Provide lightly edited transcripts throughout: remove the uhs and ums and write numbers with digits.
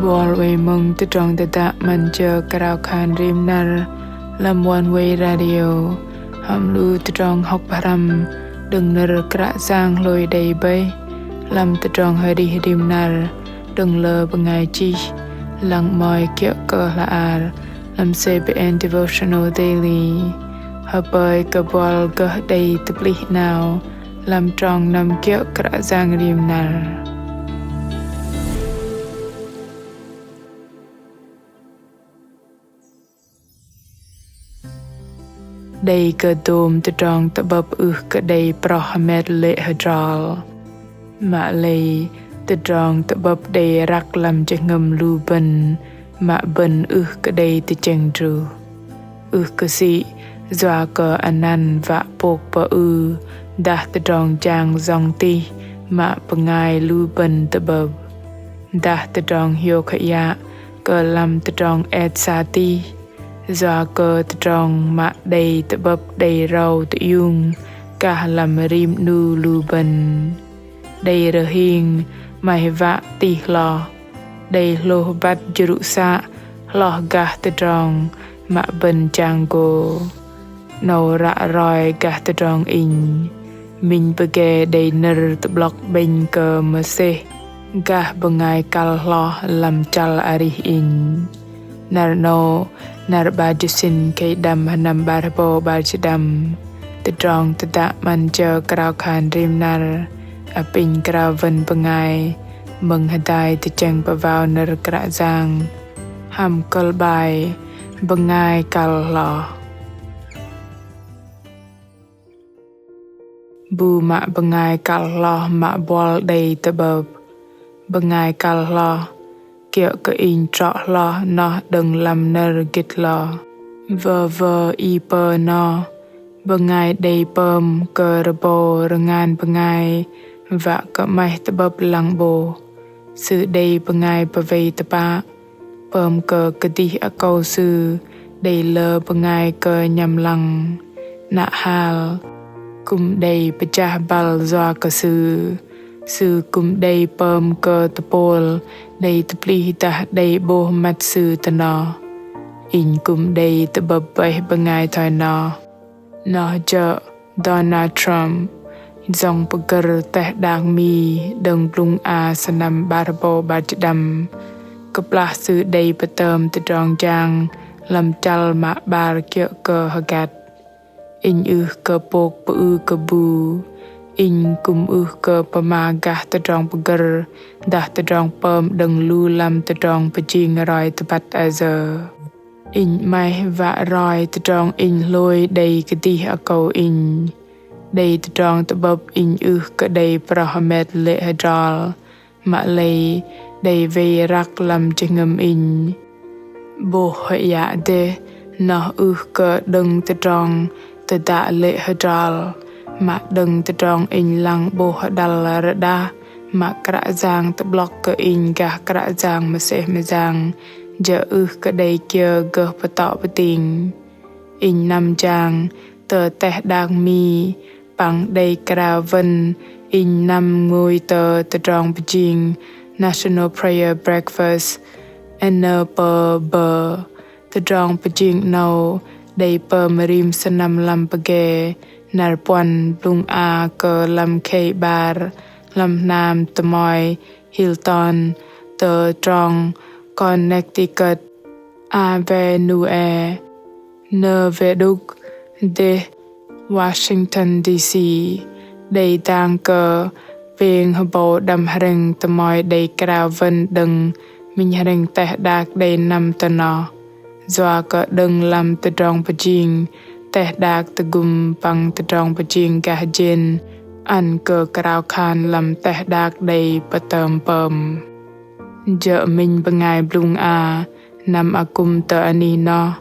Bol we mong tơdrong tơdă man chơ Krao khan rim nar lam Oneway radio ham lu tơdrong học param đừng nar Kră Yang lôi đầy bay lam tơdrong arih rim nar đừng lơ Bơngai chi lang Bơngai Kăl Hloh lam Oneway.vn devotional daily Bơngai Kăl Hloh đầy tập lih nào lam trong nam Kăl Yang rim nar. Đây cơ tôm tơdrong bập cơ đây proh hơmet lệ hơdrol mạ lây tơdrong bập đây rắc làm ngầm lu bần mạ bần cơ đây chang truh cơ sĩ doa cơ anăn và proh dah tơdrong jang zong ti mạ Bơngai lu bần bập dah tơdrong hiôk cơ làm tơdrong sa ti doa cơ tơdrong mạ đầy bập đầy rau tơiung cả làm rim nu lu bần đầy rơhing maih ti hlôh đầy hlôh bat juru sa hlôh gah tơdrong mạ bần chang go nâu rạ roi gah tơdrong minh pơge đầy nır block bên cơ mơsêh gah Bơngai Kăl Hloh làm chăl arih nar no nar bajusin kay dam hanam barbo barjadam tơdrong tơdă man chơ Krao khan rim nar apin Krao vân Bơngai mừng hơdai chang pơwao nar Kră Yang ham kol bai Bơngai Kăl Hloh bu mạ Bơngai Kăl Hloh mạ bol đầy bập Bơngai Kăl Hloh Kợ truh hloh no đừng làm nar git hloh vơ i pơ no Bơngai đầy pơm cơ rbo rengan Bơngai và maih bập lang bo sự đầy Bơngai pơve pa pơm cơ đi câu sư đầy lơ Bơngai cơ nhầm lăng nạ hal kum đầy pecah bal doa cơ sư kum đầy pơm cơ tepol đầy tepli tah đầy boh mat sư tano kum đầy bập bay Bơngai thoi no chợ Donald Trump dòng pơge teh dang mi đừng plung sanam barbo barjadam keplah sư đầy patem tơdrong jang làm chăl mạ bar Kăl cơ hagat cơ pok cơ bu kum cơ pama gah tơdrong pơge dah tơdrong pơm đừng lu lam tơdrong paching roi tapat azơ maih và roi tơdrong lôi đầy đi câu đầy tơdrong bập cơ đầy proh hơmet lệ hơdrol mạ lây đầy về rắc làm ngầm bo de no cơ đừng tơdrong tơdă lệ hơdrol mạ đừng tơdrong lang bo dal rada mạ Kră Yang block cơ gah Kră Yang mơsêh jang cơ đầy kia gơ patọ pating nam jang teh dang mi bằng đầy Krao vân nam ngôi tơdrong paching national prayer breakfast bơ tơdrong paching no đầy pơm rim sanam lam pơge nar pwan plung cơ lam kay bar lam nam tmoy Hilton tơdrong Connecticut Avenue Nevada de Washington DC đầy tang cơ viên hbo đam hareng tmoy đầy Krao vân đừng minh hareng teh dak đầy nam tano doa cơ đừng lam tơdrong paching teh dak gum pang tơdrong paching gah jen cơ Krao khan lam teh dak đầy patem pơm Jợ minh Bơngai blung nam akum tơ ani no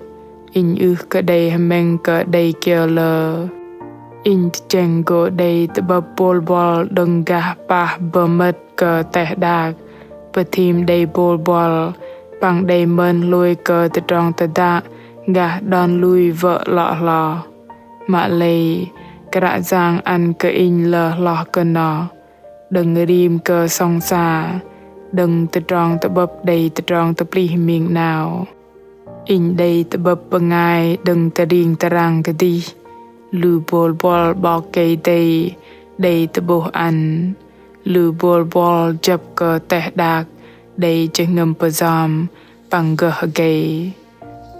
cơ đầy hameng cơ đầy Kăl chang go đầy bập bol đừng gah pah bơmet cơ teh dak pathim đầy bol bằng đầy mơn lui cơ tơdrong tơdă gah don lui vợ hloh mạ lây Kră Yang cơ lơ hloh cơ no đừng rim cơ song sa đừng tơdrong tơ bập đầy tơdrong tơ pli miệng nào in đầy tơ bập bơngai đừng tơ riêng tơ răng cái đi lư bol bol bọ cây đầy tơ bồ ăn lư bol bol chập cờ tè đạc đầy chừng ngầm bờ giòm bằng gờ gầy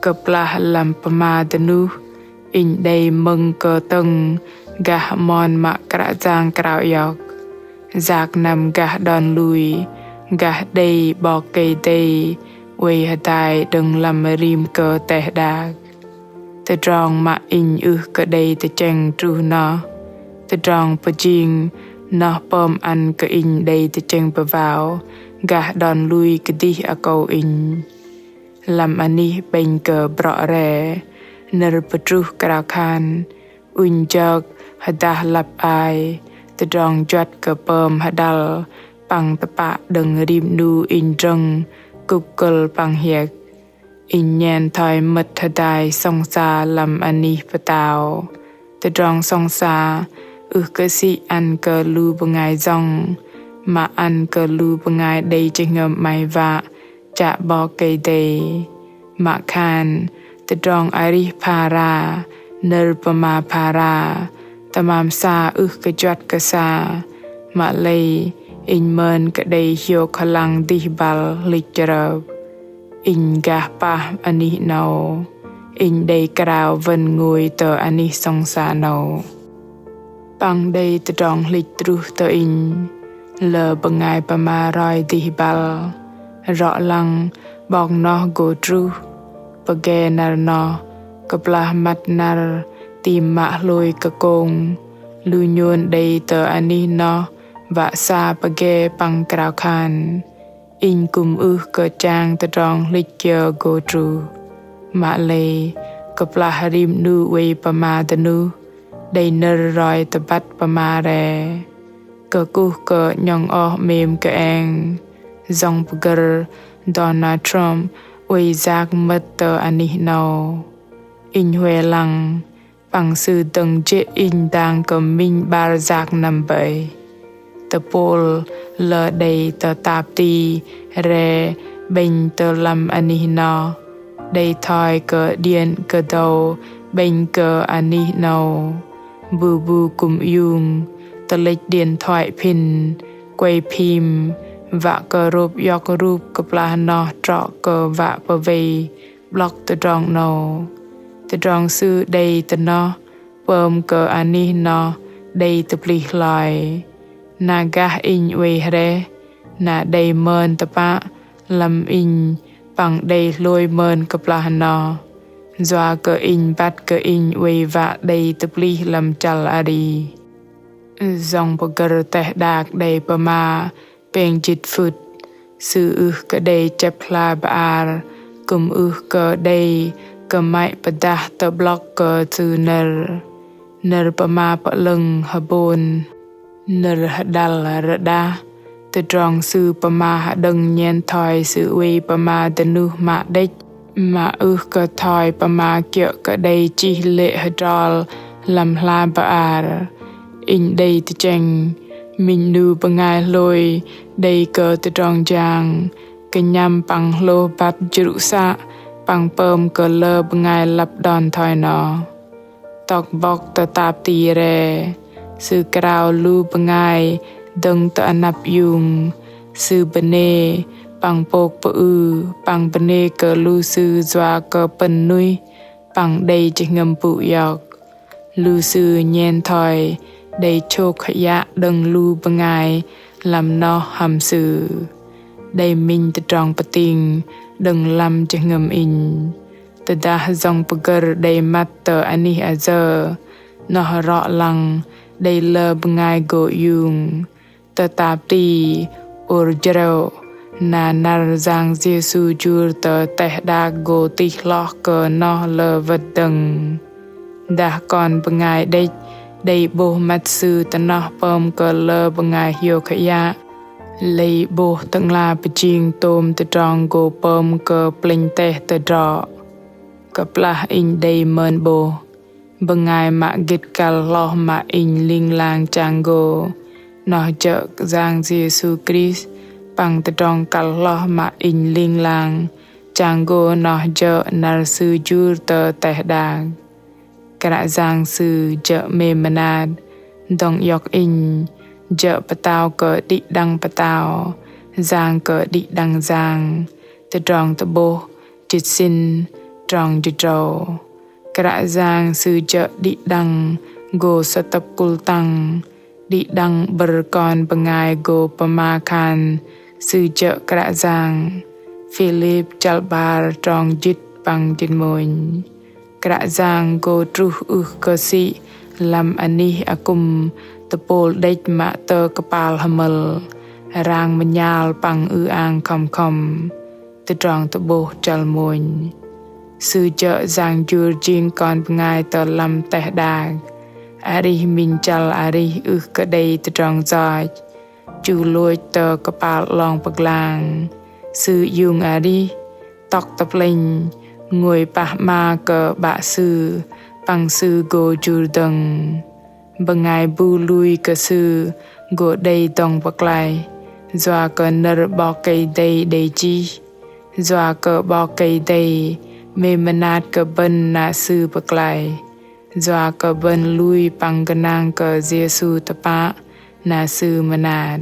cập la làm pama tenu in đầy mừng cờ tầng gà mòn mạ Krạ Yang Krao Yang giặc nằm gà đòn lùi gà đầy bọ cây đầy quay hơdai đừng làm rim cờ tè đạc tơdrong mạ in cờ đầy tơ chang truh nó tơdrong bờ jing nó pơm ăn cờ in đầy tơ chang pơwao gà đòn lùi cờ đi à cầu in làm anih bên cờ bọ rè nở bờ truh Krao khan unjak hada lap ai tơdrong chọt cờ pơm hadal bằng tập bạ đừng rim nu in răng cục cờ bằng hiệc in nhan thoi mật hơdai song sa làm anih patao tơdrong song sa cơ si ăn cờ lu bơngai jong mà ăn cờ lu bơngai đầy chừng ngầm mai vạ chạ bọ cây đầy mà khan tơdrong arih para nở pama para tamam sa cơ chọt cơ sa mà lây in mơn cờ đầy hiôk halang đi bal lịch jarab in gah pa anih nâu in đầy Krao vân ngồi tờ anih song sa nâu bằng đầy tơdrong lịch truh tờ in lờ bơngai pama roi đi bal rõ lăng bọc nó go truh pơge nar nó kaplah mat nar tìm mạ lôi cờ công lu nhôn đầy tờ anih nó và sa pơge bằng Krao khan in cùng cờ chang tơdrong lịch chờ go truh mạ lê kaplah rim nu way pama tenu đầy nơ roi tơ bắt pama rè cờ cu cờ nhong o mềm cờ ang dòng pơge Donald Trump way giặc mất tờ anih nâu in huê lăng bằng sư từng chế in đang cờ minh bar giặc nằm bầy tờ pol lờ đầy tờ tạp tì rè bình tờ lâm anih nâu đầy thoi cờ điện cờ đầu bình cờ anih nâu bù bù cùng yung tờ lịch điện thoại pin quay phim vạ cờ rụp yọc rụp cập la nó trọ cờ vạ bờ vây block tơdrong nâu tơdrong sư đầy tờ nó pơm cờ anih nó đầy tờ pli lòi na gah in way hre na đầy mơn tờ bạ làm in bằng đầy lôi mơn cập la nó doa cờ in bắt cờ in way vạ đầy tờ pli làm chăl arih dòng pơge tè đạc đầy pama bèn chít phụt sư cờ đầy chép la baar cùng cờ đầy cờ mai padah tờ block cờ sư nở pama pa lưng habon nở hadal rada tơdrong sư pama hạ đừng nhen thoi sư way pama tenu mạ đích mà cờ thoi pama kiệu cờ đầy chi lệ hơdrol làm la baar in đầy tơ chang minh nu bơngai lôi đầy cờ tơdrong jang cái nhằm bằng hloh bắp chữ sa bằng pơm cờ lơ bơngai lap đòn thoi nó tọc bọc tờ tạp tì rè sư Krao lu bơngai đừng tờ nắp yung sư bene bằng bộc bằng bene cờ lu sư doa cờ pần nuôi bằng đầy chừng ngầm bụ yọc lu sư nhen thoi đầy chôk dạ đừng lu bơngai làm nó hầm sự đầy minh tơdrong pating đừng làm chừng ngầm in tơ đa dòng pơge đầy mắt tờ anih azơ nó rõ lăng đầy lơ bơngai go yung tơ tạp tì urjero na nar jang jesu jur tờ teh đa go tih loh cờ nó lơ vật đừng đã còn bơngai đích đầy bồ mặt sư tờ nó pơm cờ lơ bơngai hiôk ya lấy bồ tầng la bê chiên tôm tơdrong go pơm cờ plinh teh tờ trọ cập la in đầy mơn bồ bơngai mạ git Kăl Hloh mạ in linh lang chang go nó chợ giang Giêsu Christ bằng tơdrong Kăl Hloh mà in linh lang chang go nó jơ nar sư jur tơ teh dag Krạ Yang sư jơ mê manad dong yok in jơ patao cờ đi đăng patao jang cờ đi đăng jang tơdrong tơ bô chít xin trong jidro Krạ Yang sư jơ đi đăng go satap kul tăng đi đăng berkon Bơngai go pemakan sư jơ Krạ Yang Philip chalbar trong jit bằng jin moin Krạ Yang go truh cơ si lam anih akum tepol dej ma tơ kapal hamel rang menyal pang ang khom tơdrong tơ bô chăl moin sư jơ jang jur jing con Bơngai tơ lam teh dag arih minh chăl arih cơ đây tơdrong zoj chu lôi tơ kapal long paglang sư yung arih tok tập linh ngồi pa ma cờ bạ sư bằng sư go jur đằng Bơngai bu lui cơ sư go đây tông bạc lại doa cờ nở bò cây đây đầy chi doa cờ bò cây đây mê manat cờ bân na sư bạc lại doa cờ bân lui bằng cờ nang cờ Giêsu tapa na sư manat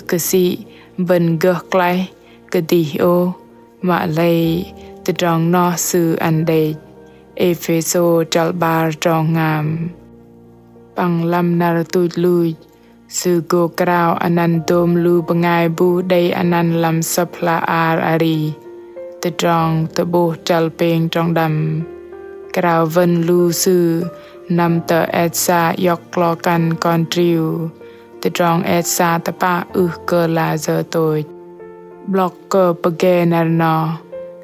cơ si bân gợc lại cơ đi ô mà lây tơdrong nó sư ăn đầy Epheso chalbar trong ngam bằng lam nar tụi lui sư go Krao anăn dôm lu Bơngai bu đây anăn lam sập la arih tơdrong tơ bô chăl peng trong đầm Krao vân lu sư nằm tơ etsa yok lo can con triu tơdrong etsa tapa cơ la giờ tôi blocker pơge nar no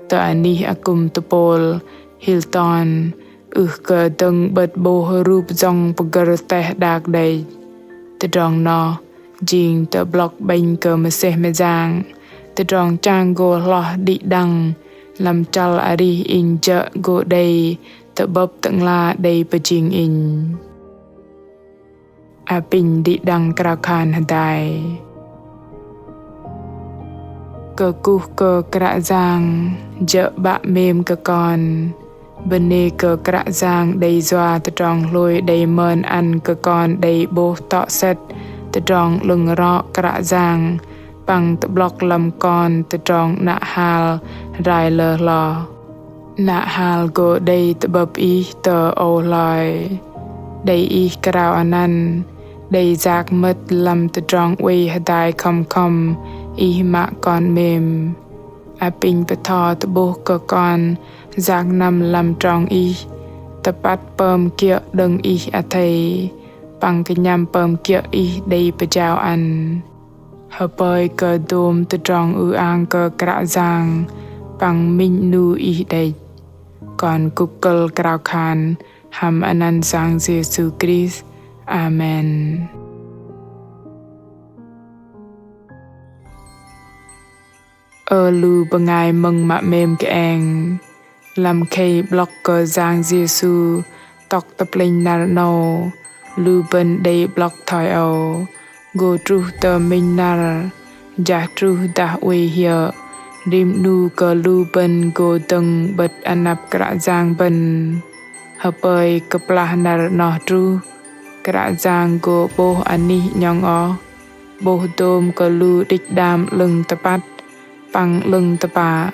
tơ anih akum topol Hilton cơ dâng bật bô rup dòng pơge teh dag đầy tơdrong no jing tơ block bênh cơ mơsêh jang tơdrong chang go hloh đi đăng làm chăl arih in jơ go đây tơ bập tận la đây bờ jing in pin đi đăng Krao khan hơdai cơ cơ Krạ Yang jơ bạ mềm cơ con bên nê cơ Krạ Yang đầy doa tơdrong lôi đầy mơn ăn cơ con đầy bô tọ set tơdrong lưng rõ Krạ Yang bằng tơ block lầm con tơdrong nạ hal rai lơ lo nạ hal go đầy tơ bập ý tơ ô lòi đầy ý Krao anăn đầy giác mất lầm tơdrong uy hơdai khom ý mạ con mềm pin bê thò tơ bô cơ con giác nằm làm trong ý tơ bắt pơm kia đừng ý thầy bằng cái nhằm pơm kia ý đầy bê chào ăn hơ bơi cơ đôm tơdrong ang cơ Krạ Yang bằng minh nu ý đầy còn cục cơ Krao khan ham anăn jang Giêsu Christ. Amen. Lu Bơngai mừng mạ mềm cái anh làm khay blocker jang Giêsu tóc tập linh nar no lu bên đây block thoi ao go truh tơ minh nar ja truh da uy hiôk rim nu cơ lu bên go từng bật anap Krạ Yang bên hợp bơi cập la nar no truh Krạ Yang go bo ani nhong o bo tôm cơ lu đích đam lưng tapat bằng lưng tapa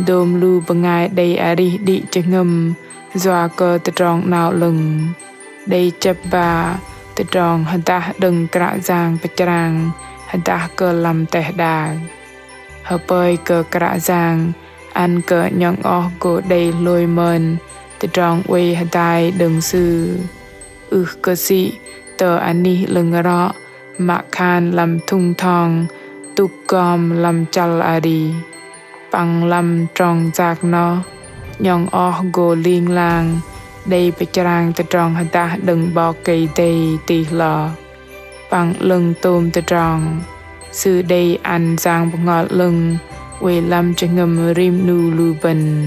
đôm lu Bơngai đầy arih đi jơhngơ doa cơ tơdrong nào lưng đầy chập bà tơdrong hơdai đừng Krạ Yang pachang hơdai cơ lam teh dag hợp bơi cơ Krạ Yang ăn cơ nhong o go đầy lôi mơn tơdrong uy hơdai đừng sư cơ si tơ ani lưng rõ mạ khan làm thung thong tục gom làm chăl arih bằng làm trong giác nó nhong o go liên lang đây pachang tơdrong hơdai đừng bò cây tây tì lò bằng lưng tôm tơdrong sư đây ăn jang ngọt lưng uy lam jơhngơ rim nu lu bên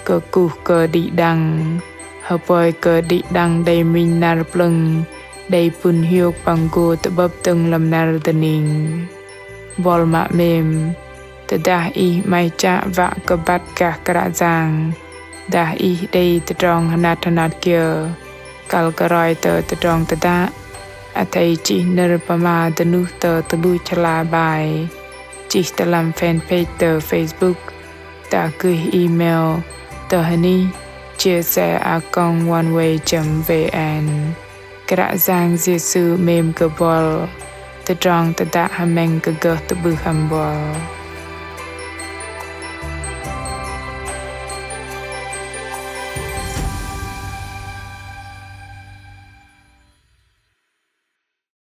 cơ cơ đi đăng hợp bơi cơ đi đăng đầy minh nar plưng đầy pun hiôk bằng go tơ bập từng làm nar tơ ninh bol mak mem. Tedah ih mai cha va kebat kah Krạ Yang. Dah ih day tơdrong hanat kia. Kal karoi tơdrong tădă. Atai chỉ nirpama tenu telu chala bài. Chỉ dalam fanpage Facebook. Ta gửi email hani chia sẻ Oneway.vn. Krạ Yang Giêsu mem cơ bol. Tơdrong tădă hameng cơ gơ tăbư hambol.